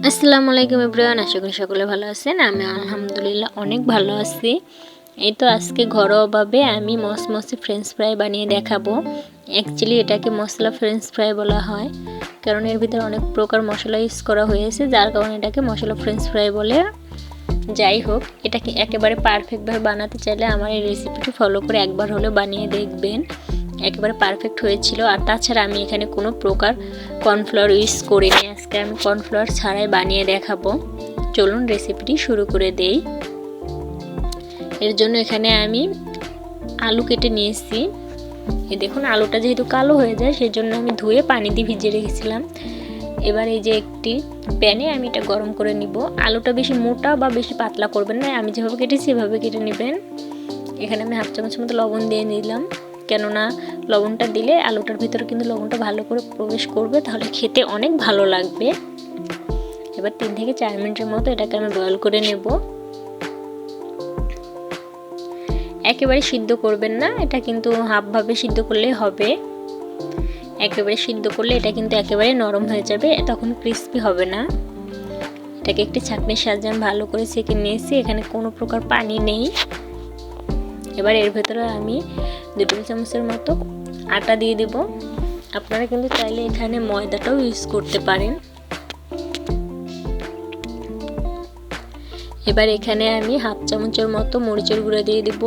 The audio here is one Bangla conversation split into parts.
আসসালামু আলাইকুম এভরিওয়ান, আশা করি সকলে ভালো আছেন। আমি আলহামদুলিল্লাহ অনেক ভালো আছি। এই তো আজকে ঘরোয়াভাবে আমি মচমচে ফ্রেঞ্চ ফ্রাই বানিয়ে দেখাবো। অ্যাকচুয়ালি এটাকে মশলা ফ্রেঞ্চ ফ্রাই বলা হয়, কারণ এর ভিতরে অনেক প্রকার মশলা ইউজ করা হয়েছে, যার কারণে এটাকে মশলা ফ্রেঞ্চ ফ্রাই বলে। যাই হোক, এটাকে একেবারে পারফেক্টভাবে বানাতে চাইলে আমার এই রেসিপিটি ফলো করে একবার হলেও বানিয়ে দেখবেন। একেবারে পারফেক্ট হয়েছিল। আর তাছাড়া আমি এখানে কোনো প্রকার কর্নফ্লাওয়ার ইউজ করিনি। আজকে আমি কর্নফ্লাওয়ার ছাড়াই বানিয়ে দেখাবো। চলুন রেসিপিটি শুরু করে দেই। এর জন্য এখানে আমি আলু কেটে নিয়েছি। এই দেখুন, আলুটা যেহেতু কালো হয়ে যায় সেই জন্য আমি ধুয়ে পানি দিয়ে ভিজিয়ে রেখেছিলাম। এবার এই যে একটি প্যানে আমি এটা গরম করে নিব। আলুটা বেশি মোটা বা বেশি পাতলা করবেন না, আমি যেভাবে কেটেছি এভাবে কেটে নেবেন। এখানে আমি 1/2 চামচ মতো লবণ দিয়ে নিলাম, কেননা লবণটা দিলে আলুটার ভিতরে কিন্তু লবণটা ভালো করে প্রবেশ করবে, তাহলে খেতে অনেক ভালো লাগবে। এবার 3 থেকে 4 মিনিটের মতো এটাকে আমি বয়েল করে নেব। একেবারে সিদ্ধ করবেন না, এটা কিন্তু হাফভাবে সিদ্ধ করলেই হবে। একেবারে সিদ্ধ করলে এটা কিন্তু একেবারে নরম হয়ে যাবে, তখন ক্রিস্পি হবে না। এটাকে একটি ছাঁকনির সাহায্যে আমি ভালো করে ছেঁকে নিয়েছি। এখানে কোনো প্রকার পানি নেই। এবার এর ভেতরে আমি 2 টেবিল চামচের মতো আটা দিয়ে দেব। আপনারা কিন্তু চাইলে এখানে ময়দাটাও ইউজ করতে পারেন। এবার এখানে আমি 1/2 চামচের মতো মরিচের গুঁড়ো দিয়ে দেব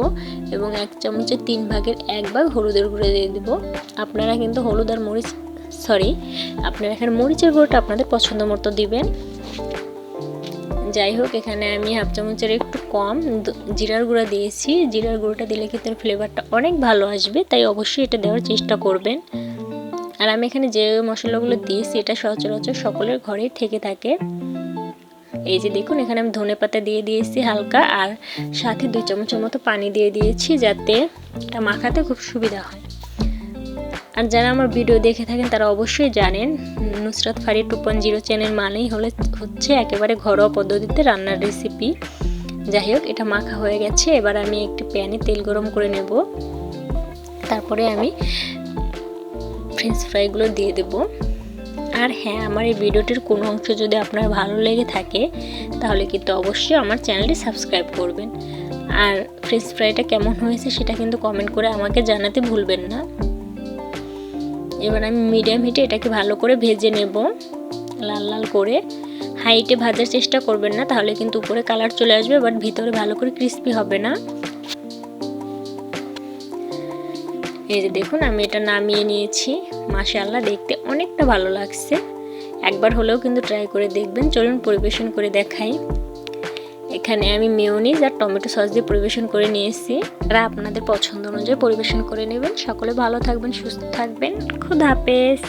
এবং 1 চামচের 3 ভাগের 1 ভাগ হলুদের গুঁড়ো দিয়ে দেব। আপনারা কিন্তু হলুদ আর আপনারা এখানে মরিচের গুঁড়োটা আপনাদের পছন্দ মতো দিবেন। যাই হোক, এখানে আমি 1/2 চামচের একটু কম জিরার গুঁড়া দিয়েছি। জিরার গুঁড়োটা দিলে কিন্তু ফ্লেভারটা অনেক ভালো আসবে, তাই অবশ্যই এটা দেওয়ার চেষ্টা করবেন। আর আমি এখানে যে মশলাগুলো দিয়েছি এটা সচরাচর সকলের ঘরেই থেকে থাকে। এই যে দেখুন, এখানে আমি ধনেপাতা দিয়ে দিয়েছি হালকা, আর সাথে 2 চামচের মতো পানি দিয়ে দিয়েছি, যাতে এটা মাখাতে খুব সুবিধা হয়। আর যারা আমার ভিডিও দেখে থাকেন তারা অবশ্যই জানেন, নুসরাত ফারিয়া 2.0 চ্যানেল মানেই হচ্ছে একেবারে ঘরোয়া পদ্ধতিতে রান্নার রেসিপি। যাই হোক, এটা মাখা হয়ে গেছে। এবার আমি একটি প্যানে তেল গরম করে নেব। তারপরে আমি ফ্রেঞ্চ ফ্রাইগুলো দিয়ে দেব। আর হ্যাঁ, আমার এই ভিডিওটির কোনো অংশ যদি আপনার ভালো লেগে থাকে তাহলে কিন্তু অবশ্যই আমার চ্যানেলটি সাবস্ক্রাইব করবেন। আর ফ্রেঞ্চ ফ্রাইটা কেমন হয়েছে সেটা কিন্তু কমেন্ট করে আমাকে জানাতে ভুলবেন না। এবার আমি মিডিয়াম হিটে এটাকে ভালো করে ভেজে নেব, লাল লাল করে। হাইটে ভাজার চেষ্টা করবেন না, তাহলে কিন্তু উপরে কালার চলে আসবে, বাট ভিতরে ভালো করে ক্রিস্পি হবে না। এই যে দেখুন, আমি এটা নামিয়ে নিয়েছি। মাশাআল্লাহ, দেখতে অনেকটা ভালো লাগছে। একবার হলেও কিন্তু ট্রাই করে দেখবেন। চলুন পরিবেশন করে দেখাই। এখানে আমি মেয়োনিজ আর টমেটো সস দিয়ে পরিবেশন করে নিয়েছি। আর আপনাদের পছন্দ অনুযায়ী পরিবেশন করে নেবেন। সকলে ভালো থাকবেন, সুস্থ থাকবেন। খুদা হাফেজ।